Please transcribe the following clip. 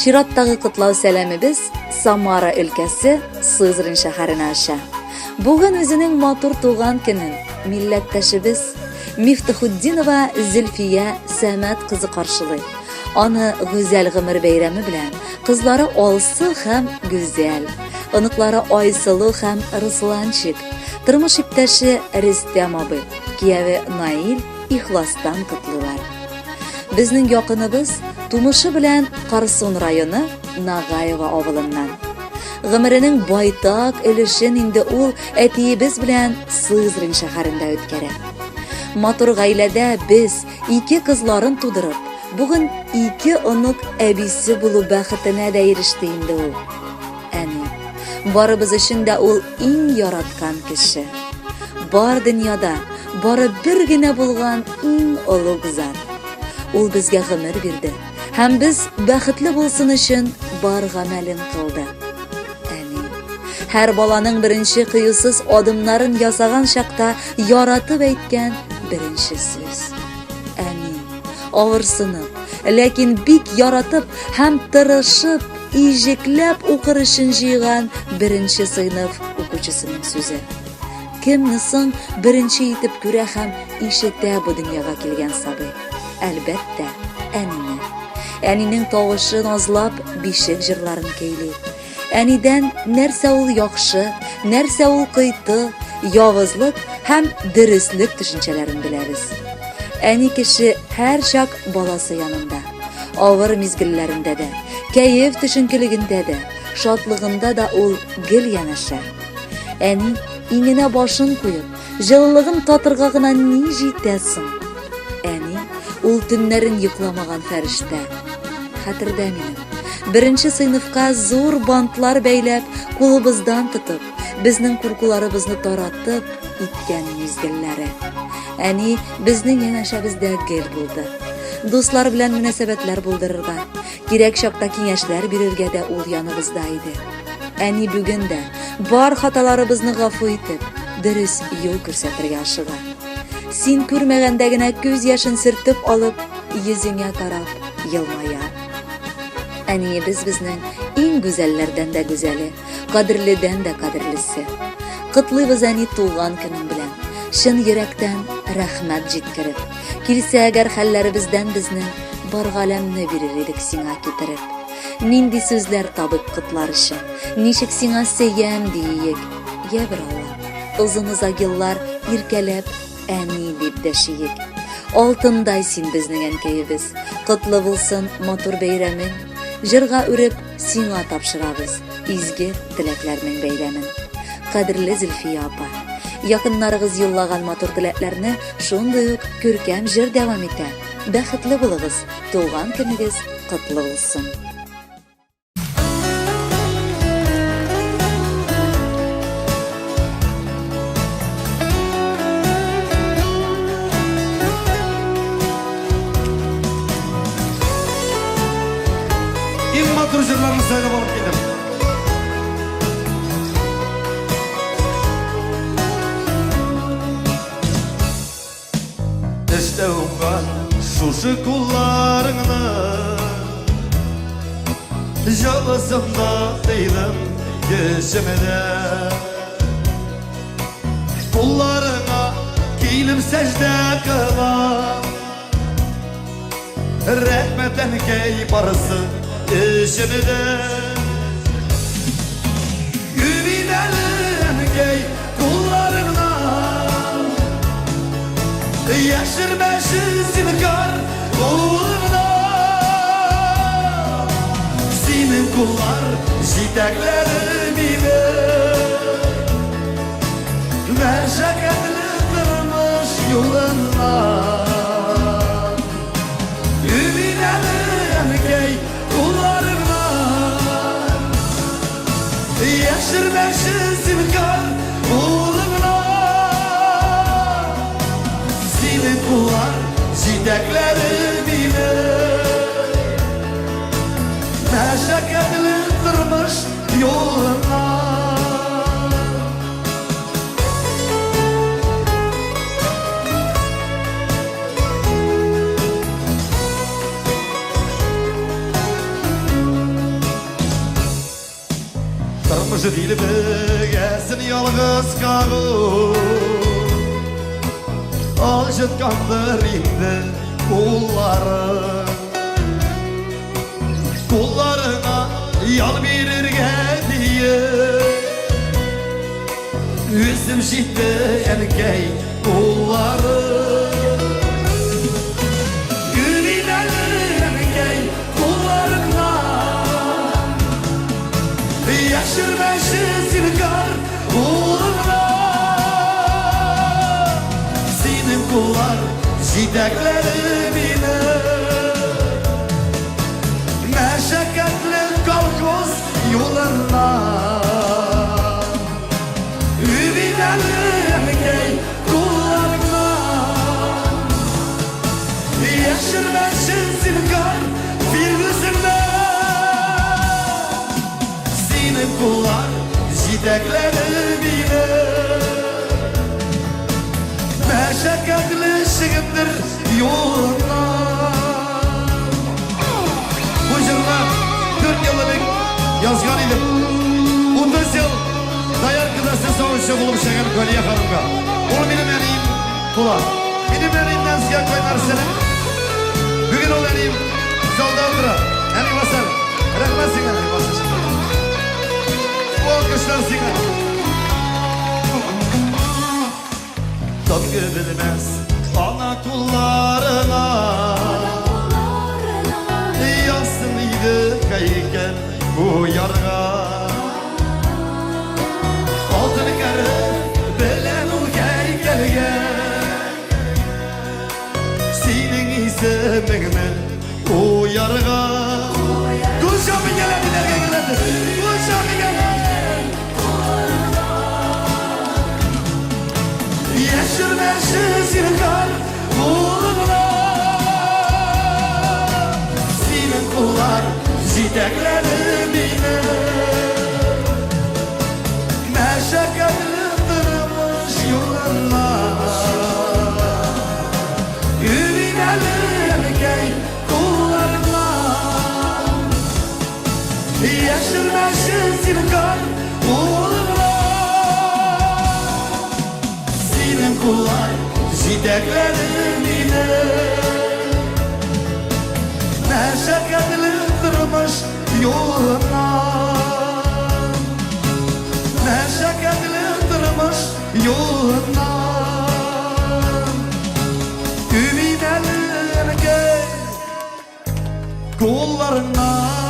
Çiratdagi qutlov salamimiz Samara өлkәсе Sızrın şäherine aşa. Bugün özünün motor tuğan günün milletteşimiz Miftahuddinova Zülfiye Samat kızı qarşılay. Onu güzel gımır beyremi bilen, kızları olsı hem güzel, ınıkları Aysulu hem Rıslançık, tırmış iptaşı Rüstem abi, kiyevi Nail ihlastan kutlular. Bizning yoqinimiz Tumushi bilan Qarsun rayoni Nag'ayeva avilidan. G'imirining boytoq ilishin endi u atiyimiz bilan Sızrın shaharida o'tkara. Motor g'aylada biz iki qizlarin tudirib, bugun iki unuk abisi bo'lib baxtine de erishdi endi u. Ani, barimiz uchun da u eng yaratgan kishi. Bor dunyoda bari birgina bo'lgan eng ulug' zot. Ул bizga g'imir berdi. Ham biz baxtli bo'lsin uchun bor amalin qildi. Ani, har bolaning birinchi qiyusiz odimlarin yasagan shaqda yaratib aytgan birinchi so'z. Ani, og'irsinib, lekin bik yaratib ham tirishib, ijiklab o'qirishin jiygan birinchi sinf o'quvchisining so'zi. Kimni so'ng birinchi yetib ko'ra ham eshitda bu dunyoga kelgan sabi. Albatta, Anini. Anining tovushi nozlab beshik jirlarini keyli. Anidan narsa ul yaxshi, narsa ul qiyti, yovuzlik ham diristlik tushunchalarini bilamiz. Ani kishi har chaq bolasi yanında, og'ir mezgillarida da, kayf tushunkiligida da, shodlig'inda da ul gil yanasha. Ani ingina boshini qo'yib, jillig'in totirg'ag'ina ni jitasin. Ani ul tunlarin yuklamagan farishta. Xatirda menim. Birinchi sinfga zo'r bantlar baylab, qo'libizdan tutib, bizning qurqularimizni taratib itgan mezgillari. Ani bizning yanashabizda gel bo'ldi. Do'stlar bilan munosabatlar bo'ldirirgan, kerak chaqda kengashlar bererga da ul yonimizda edi. Ani bugunda bor xatolarimizni g'afo etib, durust yo'l ko'rsatirga ashiga. Sen ko'rmagandagina ko'z yashin sirtib olib, yuzingga qarab yilmaya. Ani bizning eng go'zallardan da go'zali, qadrlidan da qadrlisi. Qutlaymiz ani tug'an kuning bilan. Shin yurakdan rahmat jetkirib. Kelsa agar hallarimizdan bizning bor g'alamni berar edik senga ketirib. Nindi so'zlar tabib qutlar uchun, nishik senga seyam deyik. Ya birolar, uzun yillar irkalab Ani deb dashiyik. Oltinday sen bizning ankayimiz. Qutlu bo'lsin motor bayraming. Jirga urib senga topshiramiz. Izgi tilaklarning bayramin. Qadrli Zülfiya opa, yaqinlarimiz yo'llagan motor tilaklarni shunday ko'rkam jir davom etadi. Baxtli bo'ling'iz. Tug'an kuningiz qutlu bo'lsin. Turjurlarını söyle balıp gidelim. İşte umgan şuşu kullarını Jalısımda değilim geçimede Kullarına giyilim secde kılam Rahmeten key barısı İşimde Ümidelim gey kullarına Yaşırbaşı zinkar kullarına Senin kullar jiteklerimi Meşakkatli durmuş yoluna Ümidelim gey kullarına Yaşırbaşı zinkar kullarına Senin kullar jiteklerimi Meşakkatli durmuş yoluna Tırmışı dilimi gelsin yalğız kağıt Alışıtkandır indi kulların Kullarına yal verirge diye Üzüm şitte erkek kulları Gülünelim erkek kullarına Yaşırmışız zilkar uğruna Senin kullar zideklerimine Meşakkatli kalkoz yollarına Üminelim gey kullarına Yaşırmışız zilkar virgüsünde Senin kullar zideklerimine Meşakkatli şıgındır yoluna Bu yıllar 4 yıllık yazgan idim 30 yıl dayar kıdası savaşı bulup şeker kolye hanımga Onu benim eneyim kula Benim eneyimden size koynar senin Bugün ol eneyim zalda otura Eneyim basar Rahmet singa eneyim basar Bu alkışlar singa Tıpkı bilmez ana kullarına Yansınıydı kayıken bu yarga Altın karı belen ul heykelge Senin isimini o yarga Kuşamı gelediler geledi Kuşamı geledi Yaşırmışız zilkar uğruna Senin kullar zideklerimine Meşakkatli durmuş yoluna Üminelim gey kullarına Yaşırmışız zilkar uğruna Senin kullar zideklerimine Meşakkatli durmuş yoluna Meşakkatli durmuş yoluna Üminelim gel kullarına